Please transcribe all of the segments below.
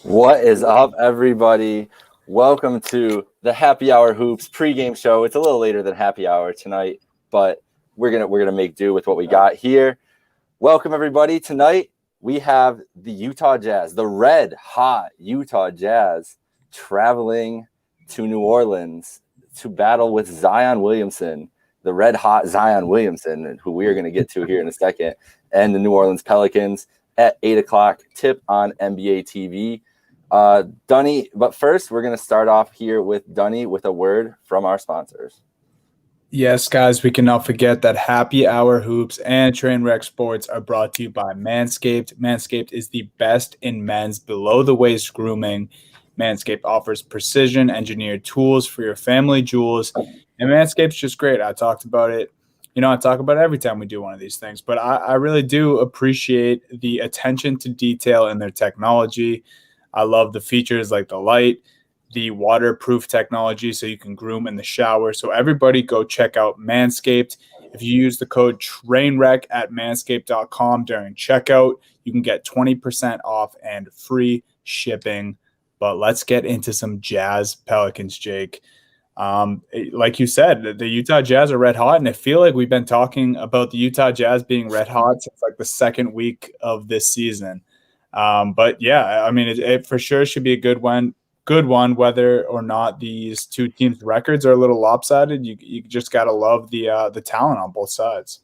What is up, everybody? Welcome to the Happy Hour Hoops pregame show. It's a little later than happy hour tonight, but we're gonna make do with what we got here. Welcome, everybody. Tonight we have the Utah Jazz, the red hot Utah Jazz, traveling to New Orleans to battle with Zion Williamson, the red hot Zion Williamson, who we are going to get to here in a second, and the New Orleans Pelicans at 8:00 tip on NBA TV. Dunny, but first we're going to start off here with Dunny with a word from our sponsors. Yes, guys, we cannot forget that Happy Hour Hoops and Trainwreck Sports are brought to you by Manscaped. Manscaped is the best in men's below-the-waist grooming. Manscaped offers precision-engineered tools for your family jewels, and Manscaped's just great. I talked about it. I talk about it every time we do one of these things, but I really do appreciate the attention to detail in their technology. I love the features like the light, the waterproof technology so you can groom in the shower. So everybody go check out Manscaped. If you use the code TRAINWRECK at manscaped.com during checkout, you can get 20% off and free shipping. But let's get into some Jazz Pelicans, Jake. Like you said, the Utah Jazz are red hot, and I feel like we've been talking about the Utah Jazz being red hot since like the second week of this season. But yeah, I mean, it for sure should be a good one, whether or not these two teams' records are a little lopsided. You just got to love the talent on both sides.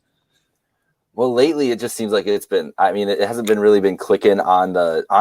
Well, lately it just seems like it's been. I mean, it hasn't been really been clicking on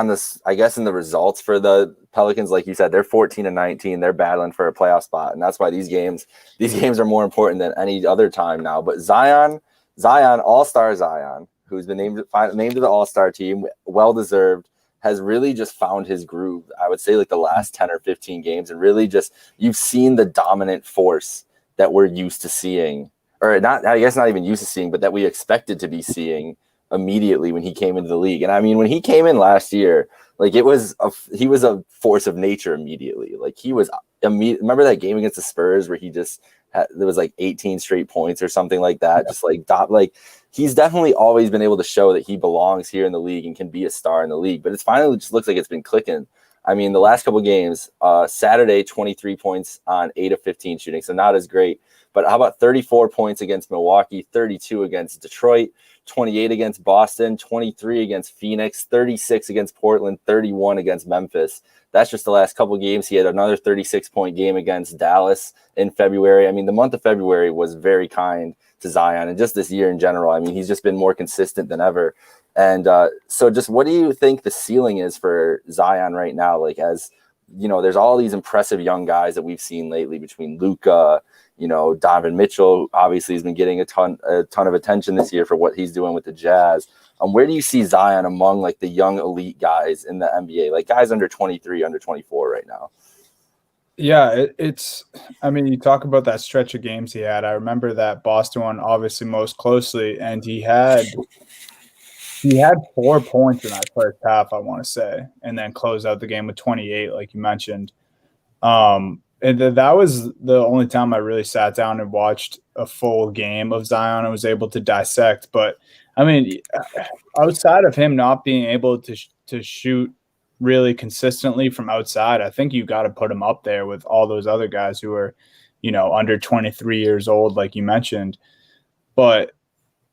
this. I guess in the results for the Pelicans, like you said, they're 14-19. They're battling for a playoff spot, and that's why these games are more important than any other time now. But Zion, All-Star Zion, who's been named to the All-Star team, well deserved, has really just found his groove. I would say like the last 10 or 15 games, and really just you've seen the dominant force that we're used to seeing. Or not, I guess not even used to seeing, but that we expected to be seeing immediately when he came into the league. And I mean, when he came in last year, like he was a force of nature immediately. Like he was remember that game against the Spurs where there was like 18 straight points or something like that. Yeah. Like he's definitely always been able to show that he belongs here in the league and can be a star in the league. But it's finally just looks like it's been clicking. I mean, the last couple of games, Saturday, 23 points on 8 of 15 shooting, so not as great. But how about 34 points against Milwaukee, 32 against Detroit, 28 against Boston, 23 against Phoenix, 36 against Portland, 31 against Memphis. That's just the last couple of games. He had another 36-point game against Dallas in February. I mean, the month of February was very kind to Zion, and just this year in general. I mean, he's just been more consistent than ever. And so just what do you think the ceiling is for Zion right now? Like, as you know, there's all these impressive young guys that we've seen lately between Luka, Donovan Mitchell obviously has been getting a ton of attention this year for what he's doing with the Jazz. Where do you see Zion among like the young elite guys in the NBA, like guys under 23, under 24 right now? Yeah, I mean, you talk about that stretch of games he had. I remember that Boston one obviously most closely, and he had 4 points in that first half, I want to say, and then closed out the game with 28, like you mentioned. And that was the only time I really sat down and watched a full game of Zion and was able to dissect. But I mean, outside of him not being able to shoot really consistently from outside, I think you got to put him up there with all those other guys who are, under 23 years old, like you mentioned. But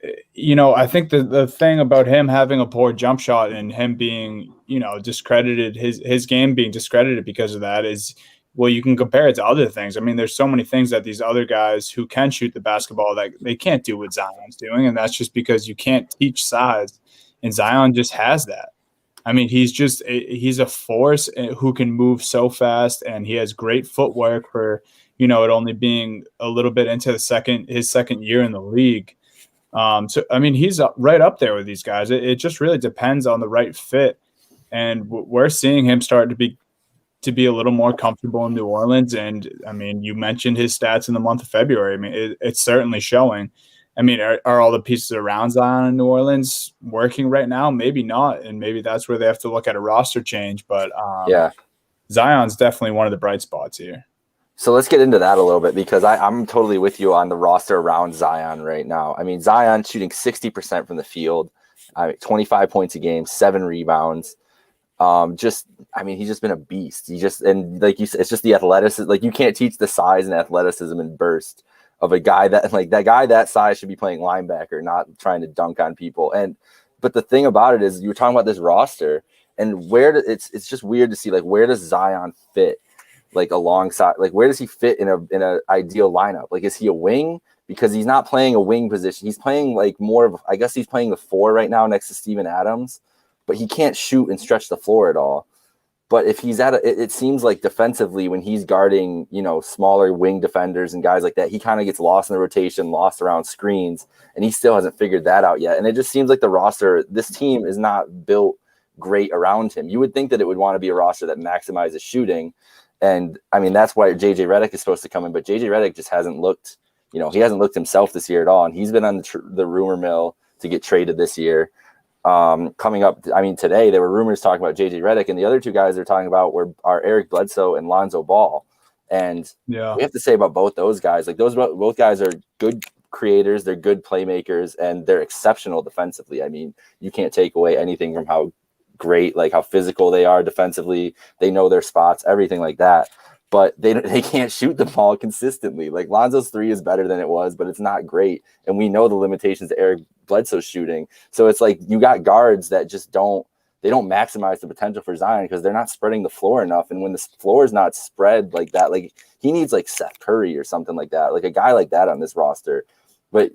I think the thing about him having a poor jump shot and him being, discredited, his game being discredited because of that is, well, you can compare it to other things. I mean, there's so many things that these other guys who can shoot the basketball that they can't do what Zion's doing, and that's just because you can't teach size, and Zion just has that. I mean, he's a force who can move so fast, and he has great footwork for, it only being a little bit into his second year in the league. So, I mean, he's right up there with these guys. It just really depends on the right fit. And we're seeing him start to be a little more comfortable in New Orleans. And, I mean, you mentioned his stats in the month of February. I mean, it's certainly showing. I mean, are all the pieces around Zion in New Orleans working right now? Maybe not. And maybe that's where they have to look at a roster change. But, yeah, Zion's definitely one of the bright spots here. So let's get into that a little bit, because I'm totally with you on the roster around Zion right now. I mean, Zion shooting 60% from the field, 25 points a game, 7 rebounds. He's just been a beast. And like you said, it's just the athleticism. Like you can't teach the size and athleticism and burst of a guy that guy that size should be playing linebacker, not trying to dunk on people. But the thing about it is, you were talking about this roster and it's just weird to see, like, where does Zion fit, like, alongside, like, where does he fit in a ideal lineup? Like, is he a wing? Because he's not playing a wing position. He's playing like more of, I guess he's playing the 4 right now next to Steven Adams, but he can't shoot and stretch the floor at all. But if he's it seems like defensively, when he's guarding, smaller wing defenders and guys like that, he kind of gets lost in the rotation, lost around screens, and he still hasn't figured that out yet. And it just seems like this team is not built great around him. You would think that it would want to be a roster that maximizes shooting. And I mean, that's why JJ Redick is supposed to come in, but JJ Redick just hasn't looked, he hasn't looked himself this year at all. And he's been on the rumor mill to get traded this year. Coming up, I mean, today there were rumors talking about JJ Redick, and the other 2 guys they're talking about are Eric Bledsoe and Lonzo Ball. And we have to say about both those guys, like, both guys are good creators, they're good playmakers, and they're exceptional defensively. I mean, you can't take away anything from how great, like how physical they are defensively. They know their spots, everything like that. But they can't shoot the ball consistently. Like, Lonzo's 3 is better than it was, but it's not great. And we know the limitations of Eric Bledsoe's shooting. So it's like you got guards that just don't maximize the potential for Zion because they're not spreading the floor enough. And when the floor is not spread like that, like, he needs like Seth Curry or something like that, like a guy like that on this roster. But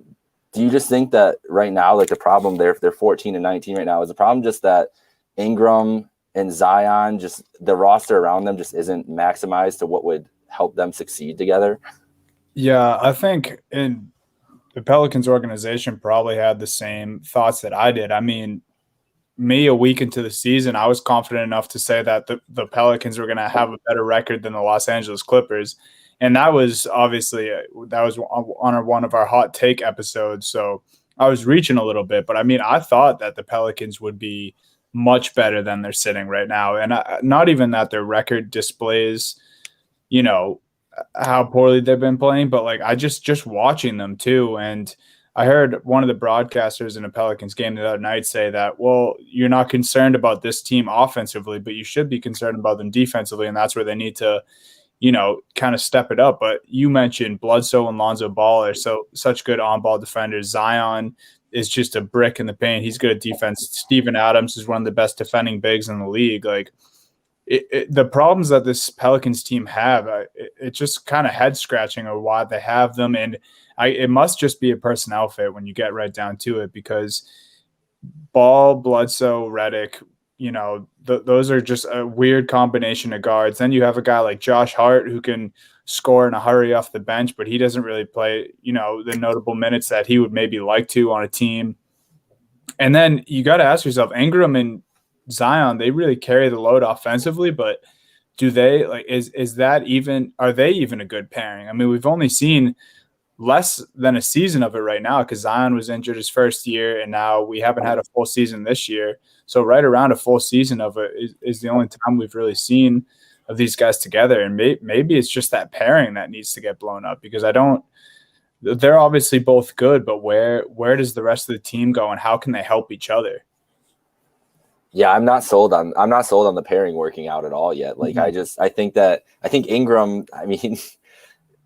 do you just think that right now, like, the problem they're 14 and 19 right now, is the problem just that Ingram and Zion, just the roster around them just isn't maximized to what would help them succeed together? Yeah, I think the Pelicans organization probably had the same thoughts that I did. I mean, me, a week into the season, I was confident enough to say that the Pelicans were going to have a better record than the Los Angeles Clippers. And that was obviously that was on one of our hot take episodes. So I was reaching a little bit, but I mean, I thought that the Pelicans would be much better than they're sitting right now. And not even that their record displays, how poorly they've been playing, but like, I just watching them too. And I heard one of the broadcasters in a Pelicans game the other night say that, well, you're not concerned about this team offensively, but you should be concerned about them defensively. And that's where they need to, kind of step it up. But you mentioned Bledsoe and Lonzo Ball are such good on-ball defenders. Zion is just a brick in the paint. He's good at defense. Steven Adams is one of the best defending bigs in the league. Like, the problems that this Pelicans team have, it's just kind of head scratching of why they have them. And it must just be a personnel fit when you get right down to it, because Ball, Bledsoe, Redick, those are just a weird combination of guards. Then you have a guy like Josh Hart who can score in a hurry off the bench, but he doesn't really play, the notable minutes that he would maybe like to on a team. And then you got to ask yourself, Ingram and Zion, they really carry the load offensively, but do they, like, are they even a good pairing? I mean, we've only seen less than a season of it right now because Zion was injured his first year, and now we haven't had a full season this year. So right around a full season of it is the only time we've really seen of these guys together. And maybe it's just that pairing that needs to get blown up, because they're obviously both good, but where does the rest of the team go, and how can they help each other? Yeah, I'm not sold on the pairing working out at all yet. Like, I think Ingram, I mean,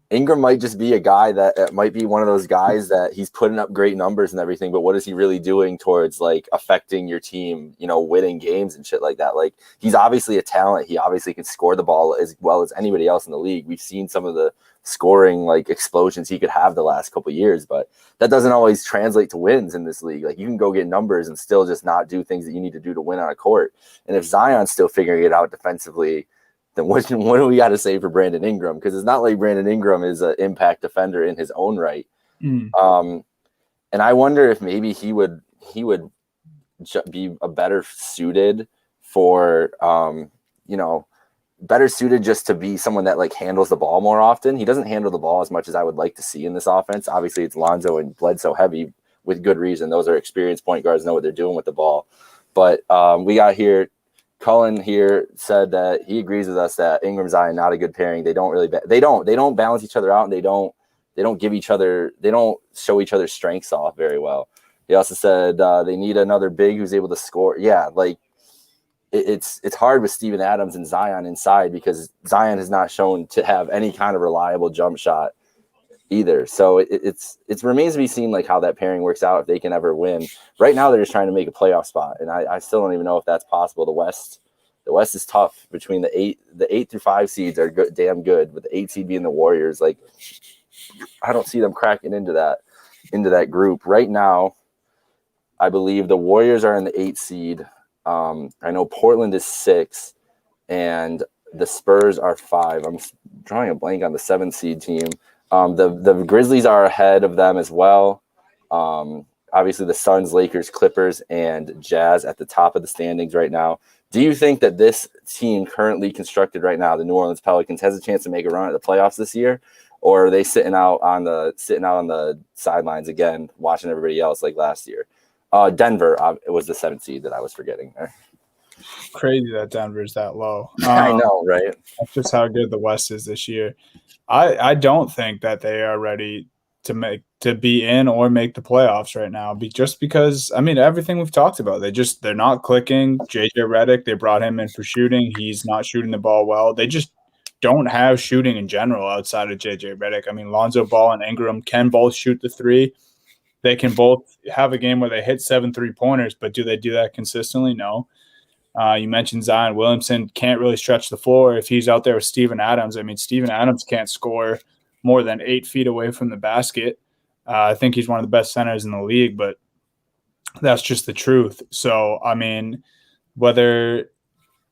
Ingram might just be a guy that might be one of those guys that he's putting up great numbers and everything, but what is he really doing towards, like, affecting your team, winning games and shit like that? Like, he's obviously a talent. He obviously can score the ball as well as anybody else in the league. We've seen some of the scoring, like, explosions he could have the last couple of years, but that doesn't always translate to wins in this league. Like, you can go get numbers and still just not do things that you need to do to win on a court. And if Zion's still figuring it out defensively, then what do we got to say for Brandon Ingram? Because it's not like Brandon Ingram is an impact defender in his own right. And I wonder if maybe he would be a better suited for, better suited just to be someone that, like, handles the ball more often. He doesn't handle the ball as much as I would like to see in this offense. Obviously, it's Lonzo and Bledsoe heavy with good reason. Those are experienced point guards, know what they're doing with the ball. But we got here. Cullen here said that he agrees with us that Ingram Zion not a good pairing. They don't really they don't balance each other out, and they don't show each other's strengths off very well. He also said they need another big who's able to score. Yeah, like, it's hard with Steven Adams and Zion inside because Zion has not shown to have any kind of reliable jump shot either. So it remains to be seen like how that pairing works out if they can ever win. Right now they're just trying to make a playoff spot, and I still don't even know if that's possible. The West is tough between the 8 through 5 seeds are good, damn good, with the 8 seed being the Warriors. Like I don't see them cracking into that group right now. I believe the Warriors are in the 8 seed. I know Portland is 6, and the Spurs are 5. I'm drawing a blank on the 7 seed team. The Grizzlies are ahead of them as well. Obviously, the Suns, Lakers, Clippers, and Jazz at the top of the standings right now. Do you think that this team currently constructed right now, the New Orleans Pelicans, has a chance to make a run at the playoffs this year, or are they sitting out on the sidelines again, watching everybody else like last year? Denver it was the 7th seed that I was forgetting there. Crazy that Denver's that low. I know, right? That's just how good the West is this year. I don't think that they are ready to be in or make the playoffs right now. Just because, I mean, everything we've talked about, they're not clicking. JJ Redick, they brought him in for shooting. He's not shooting the ball well. They just don't have shooting in general outside of JJ Redick. I mean, Lonzo Ball and Ingram can both shoot the three. They can both have a game where they hit 7 3-pointers, but do they do that consistently? No. You mentioned Zion Williamson can't really stretch the floor if he's out there with Steven Adams. I mean, Steven Adams can't score more than 8 feet away from the basket. I think he's one of the best centers in the league, but that's just the truth. So, I mean, I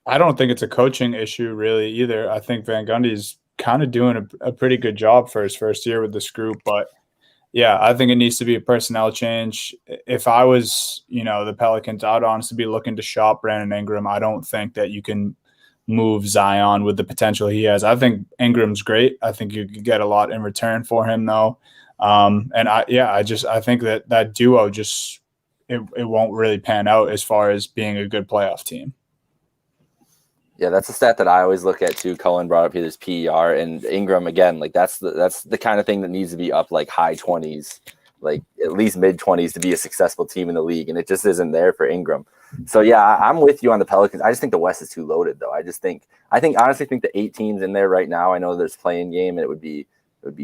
don't think it's a coaching issue really either. I think Van Gundy's kind of doing a pretty good job for his first year with this group, but yeah, I think it needs to be a personnel change. If I was, the Pelicans, I'd honestly be looking to shop Brandon Ingram. I don't think that you can move Zion with the potential he has. I think Ingram's great. I think you could get a lot in return for him, though. And I think that duo it won't really pan out as far as being a good playoff team. Yeah, that's a stat that I always look at too. Cullen brought up his PER, and Ingram again. Like that's the kind of thing that needs to be up like high 20s, like at least mid 20s to be a successful team in the league, and it just isn't there for Ingram. So yeah, I'm with you on the Pelicans. I just think the West is too loaded, though. I honestly think the 8 teams in there right now. I know there's play-in game, and it would be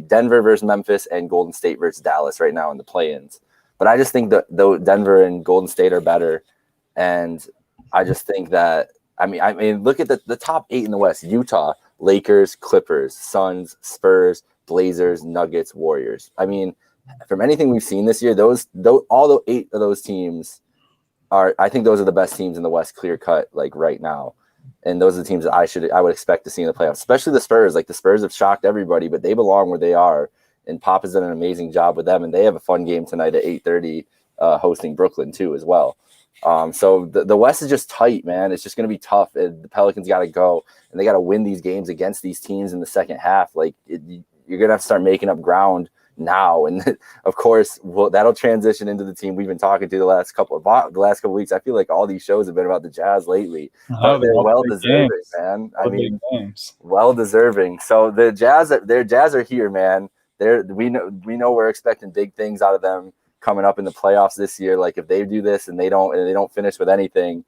Denver versus Memphis and Golden State versus Dallas right now in the play-ins. But I just think that though Denver and Golden State are better, and I just think that. I mean, look at the top 8 in the West: Utah, Lakers, Clippers, Suns, Spurs, Blazers, Nuggets, Warriors. I mean, from anything we've seen this year, all the 8 of those teams I think those are the best teams in the West, clear cut, like right now. And those are the teams that I would expect to see in the playoffs, especially the Spurs. Like the Spurs have shocked everybody, but they belong where they are. And Pop has done an amazing job with them, and they have a fun game tonight at 8:30, hosting Brooklyn too as well. So the West is just tight, man. It's just going to be tough. The Pelicans got to go, and they got to win these games against these teams in the second half. Like you're going to have to start making up ground now, and of course, that'll transition into the team we've been talking to the last couple of weeks. I feel like all these shows have been about the Jazz lately, but they're well deserving, man. I mean, well deserving. So the Jazz are here, man. We know we're expecting big things out of them coming up in the playoffs this year. Like if they do this and they don't finish with anything,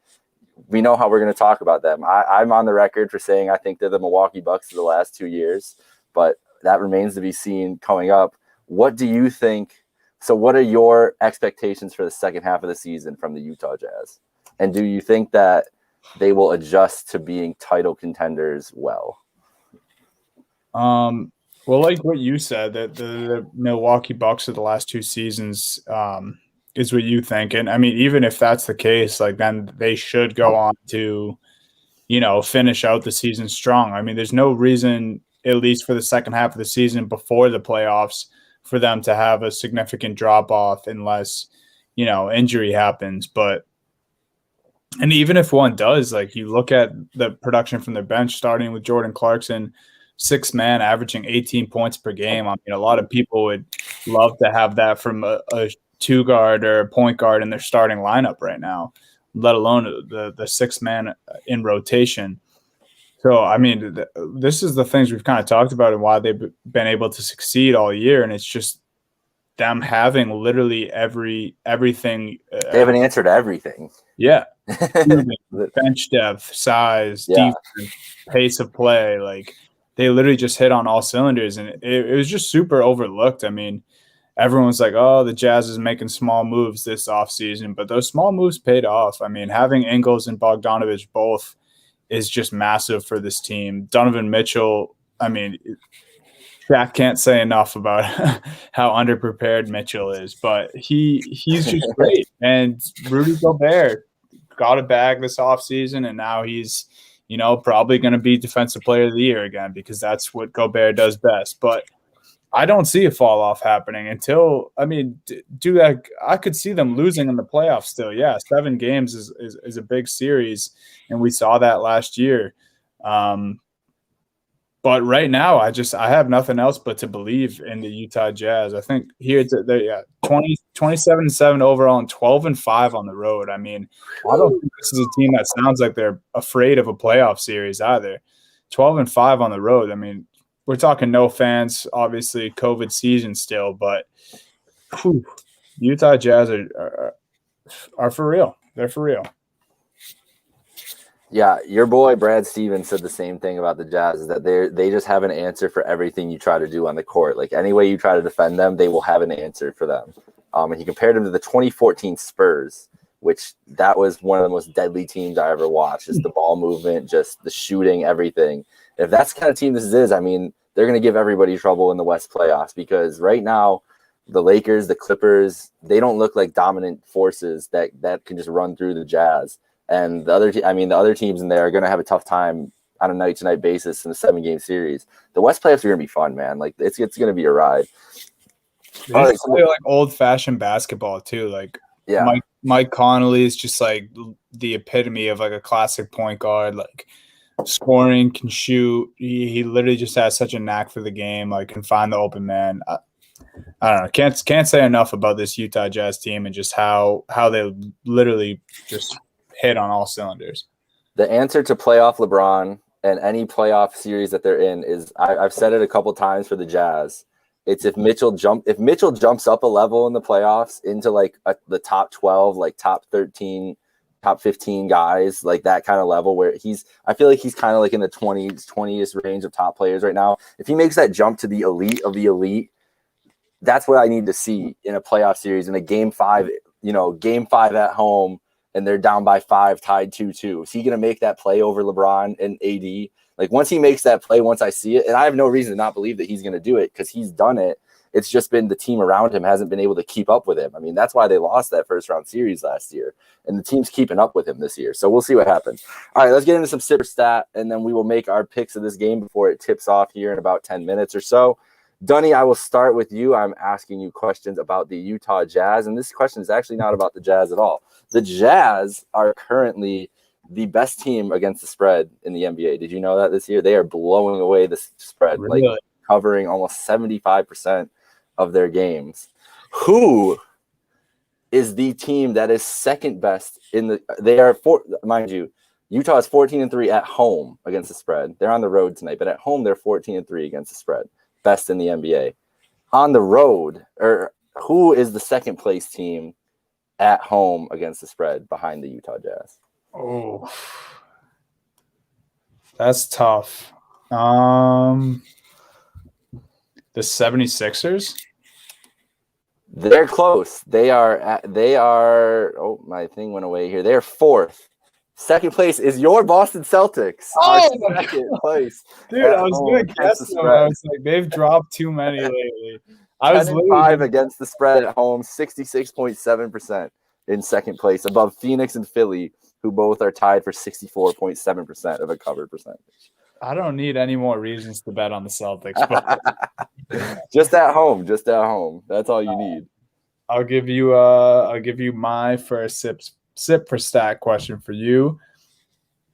we know how we're going to talk about them. I'm on the record for saying I think they're the Milwaukee Bucks for the last 2 years, but that remains to be seen coming up. What do you think? So what are your expectations for the second half of the season from the Utah Jazz? And do you think that they will adjust to being title contenders well? Well, like what you said, that the Milwaukee Bucks of the last 2 seasons is what you think. And I mean, even if that's the case, like then they should go on to, finish out the season strong. I mean, there's no reason, at least for the second half of the season before the playoffs, for them to have a significant drop off unless, injury happens. And even if one does, like you look at the production from their bench, starting with Jordan Clarkson, 6 man, averaging 18 points per game. I mean, a lot of people would love to have that from a 2 guard or a point guard in their starting lineup right now, let alone the 6 man in rotation. So, I mean, this is the things we've kind of talked about and why they've been able to succeed all year. And it's just them having literally everything. They have an answer to everything. Yeah. Bench depth, size, Yeah. defense, pace of play. Like, they literally just hit on all cylinders, and it was just super overlooked. I mean, everyone's like, oh, the Jazz is making small moves this offseason, but those small moves paid off. I mean, having Ingles and Bogdanovich both is just massive for this team. Donovan Mitchell, I mean, Shaq can't say enough about how underprepared Mitchell is, but he's just great. And Rudy Gobert got a bag this offseason, and now he's, probably going to be Defensive Player of the Year again, because that's what Gobert does best. But I don't see a fall off happening until, I could see them losing in the playoffs still. Yeah, 7 games is a big series, and we saw that last year. But right now, I have nothing else but to believe in the Utah Jazz. I think here they're 27-7 overall and 12-5 on the road. I mean, I don't think this is a team that sounds like they're afraid of a playoff series either. 12-5 on the road. I mean, we're talking no fans, obviously COVID season still, but Utah Jazz are for real. They're for real. Yeah, your boy Brad Stevens said the same thing about the Jazz, is that they just have an answer for everything you try to do on the court. Like, any way you try to defend them, they will have an answer for them. And he compared them to the 2014 Spurs, which that was one of the most deadly teams I ever watched. Just the ball movement, just the shooting, everything. If that's the kind of team this is, I mean, they're going to give everybody trouble in the West playoffs, because right now the Lakers, the Clippers, they don't look like dominant forces that can just run through the Jazz. And the other teams in there are going to have a tough time on a night-to-night basis in a 7-game series. The West playoffs are going to be fun, man. Like, it's going to be a ride. They play like old-fashioned basketball too. Like, yeah, Mike Conley is just like the epitome of like a classic point guard. Like, scoring, can shoot. He literally just has such a knack for the game. Like, can find the open man. I don't know. Can't say enough about this Utah Jazz team and just how they literally just hit on all cylinders. The answer to playoff LeBron and any playoff series that they're in is, I've said it a couple times for the Jazz. It's if Mitchell jumps up a level in the playoffs into like the top 12, like top 13, top 15 guys, like that kind of level where I feel like he's kind of like in the 20th range of top players right now. If he makes that jump to the elite of the elite, that's what I need to see in a playoff series, in a game 5 at home, and they're down by 5, tied 2-2. Is he going to make that play over LeBron and AD? Like, once he makes that play, once I see it, and I have no reason to not believe that he's going to do it, because he's done it. It's just been the team around him hasn't been able to keep up with him. I mean, that's why they lost that first-round series last year, and the team's keeping up with him this year. So we'll see what happens. All right, let's get into some Sipper Stat, and then we will make our picks of this game before it tips off here in about 10 minutes or so. Dunny, I will start with you. I'm asking you questions about the Utah Jazz, and this question is actually not about the Jazz at all. The Jazz are currently the best team against the spread in the NBA. Did you know that this year? They are blowing away the spread, Really? like covering almost 75% of their games. Who is the team that is second best in the – they are, mind you, Utah is 14-3 at home against the spread. They're on the road tonight, but at home they're 14-3 against the spread. Best in the NBA. On the road, or who is the second place team at home against the spread behind the Utah Jazz? Oh, that's tough. The 76ers? They're close. They are. Oh, my thing went away here. They're 4th. Second place is your Boston Celtics. Oh, second place. Dude, I was going to guess them. I was like, they've dropped too many lately. I was 5 against the spread at home, 66.7% in second place, above Phoenix and Philly, who both are tied for 64.7% of a covered percentage. I don't need any more reasons to bet on the Celtics. But just at home. That's all you need. I'll give you my first sip for stat question for you.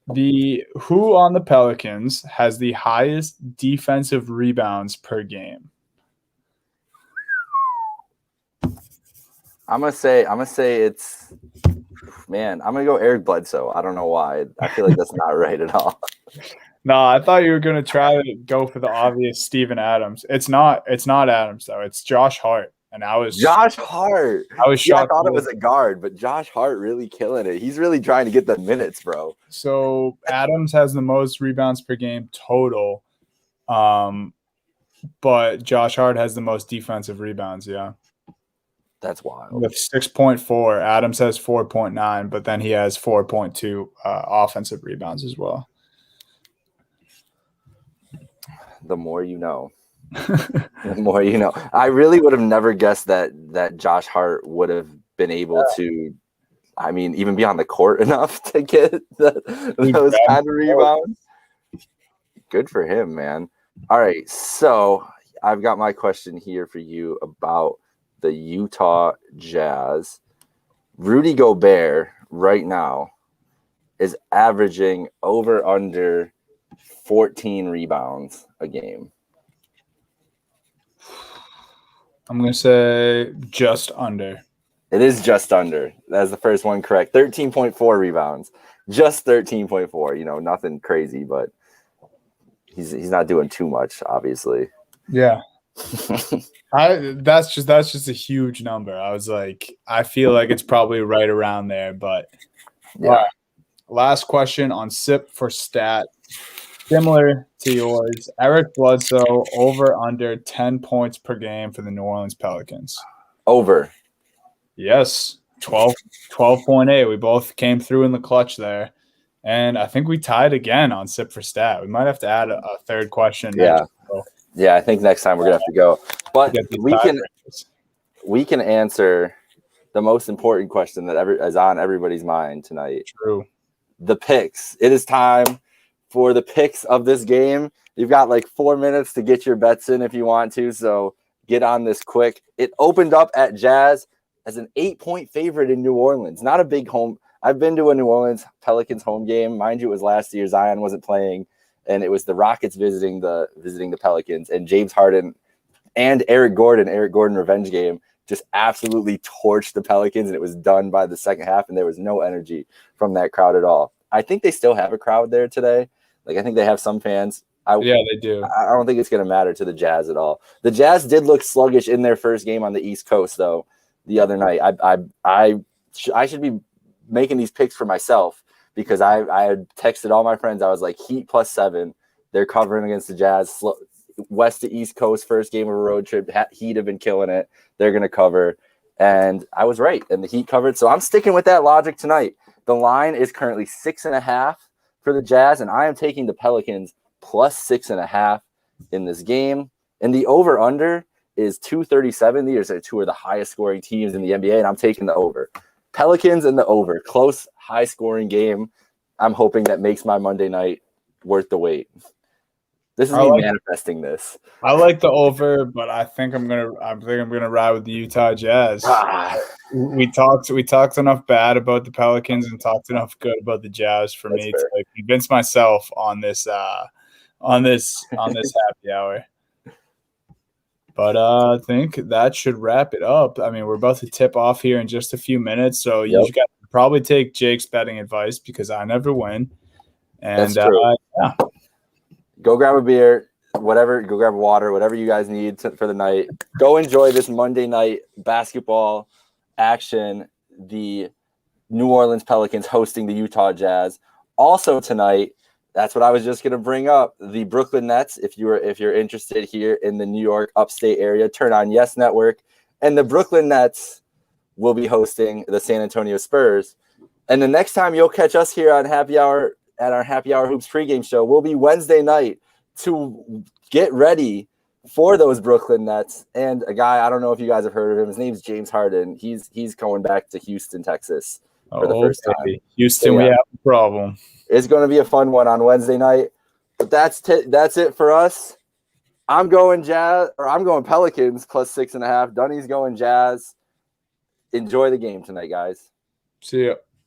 Who on the Pelicans has the highest defensive rebounds per game? I'm gonna say it's, man, I'm gonna go Eric Bledsoe. I don't know why. I feel like that's not right at all. No, I thought you were gonna try to go for the obvious Steven Adams. It's not Adams though. It's Josh Hart. and I was Josh Hart. I was See, I shocked. thought it was a guard, but Josh Hart really killing it. He's really trying to get the minutes, bro. So Adams has the most rebounds per game total, but Josh Hart has the most defensive rebounds. Yeah, That's wild. with 6.4. Adams has 4.9, but then he has 4.2 offensive rebounds as well. The more you know. The more you know. I really would have never guessed that Josh Hart would have been able to, I mean, even be on the court enough to get those kind of rebounds. Good for him, man. All right, so I've got my question here for you about the Utah Jazz. Rudy Gobert right now is averaging over under 14 rebounds a game. I'm going to say just under. It is just under. That's the first one correct. 13.4 rebounds. Just 13.4. You know, nothing crazy, but he's not doing too much, obviously. Yeah. That's just a huge number. I was like, I feel like it's probably right around there, but yeah. Right. Last question on SIP for stat. Similar to yours, Eric Bledsoe over under 10 points per game for the New Orleans Pelicans. Over. Yes, 12.8. We both came through in the clutch there. And I think we tied again on SIP for stat. We might have to add a third question. Yeah. Yeah, I think next time we're going to have to go. But we can answer the most important question that is on everybody's mind tonight. True. The picks. It is time for the picks of this game. You've got like 4 minutes to get your bets in if you want to, so get on this quick. It opened up at Jazz as an 8-point favorite in New Orleans. Not a big home. I've been to a New Orleans Pelicans home game. Mind you, it was last year. Zion wasn't playing, and it was the Rockets visiting the Pelicans, and James Harden and Eric Gordon revenge game just absolutely torched the Pelicans, and it was done by the second half, and there was no energy from that crowd at all. I think they still have a crowd there today. Like, I think they have some fans. Yeah, they do. I don't think it's going to matter to the Jazz at all. The Jazz did look sluggish in their first game on the East Coast, though, the other night. I should be making these picks for myself because I had texted all my friends. I was like, Heat +7. They're covering against the Jazz. West to East Coast, first game of a road trip. Heat have been killing it. They're going to cover. And I was right, and the Heat covered. So I'm sticking with that logic tonight. The line is currently 6.5 for the Jazz, and I am taking the Pelicans +6.5 in this game. And the over-under is 237. These are two of the highest scoring teams in the NBA, and I'm taking the over. Pelicans and the over. Close, high-scoring game. I'm hoping that makes my Monday night worth the wait. This is me manifesting this. I like the over, but I think I'm gonna ride with the Utah Jazz. We talked enough bad about the Pelicans and talked enough good about the Jazz for me to convince myself on this happy hour. But I think that should wrap it up. I mean, we're about to tip off here in just a few minutes, so you got to probably take Jake's betting advice because I never win. And that's true. Yeah. Go grab a beer, whatever. Go grab water, whatever you guys need for the night. Go enjoy this Monday night basketball action. The New Orleans Pelicans hosting the Utah Jazz. Also tonight, that's what I was just going to bring up. The Brooklyn Nets, if you're interested here in the New York upstate area, turn on Yes Network. And the Brooklyn Nets will be hosting the San Antonio Spurs. And the next time you'll catch us here on Happy Hour at our Happy Hour Hoops pregame show will be Wednesday night to get ready for those Brooklyn Nets. And a guy, I don't know if you guys have heard of him. His name's James Harden. He's going back to Houston, Texas for the first time. Houston, we have a problem. It's going to be a fun one on Wednesday night. But that's it for us. I'm going Pelicans +6.5. Dunny's going Jazz. Enjoy the game tonight, guys. See ya.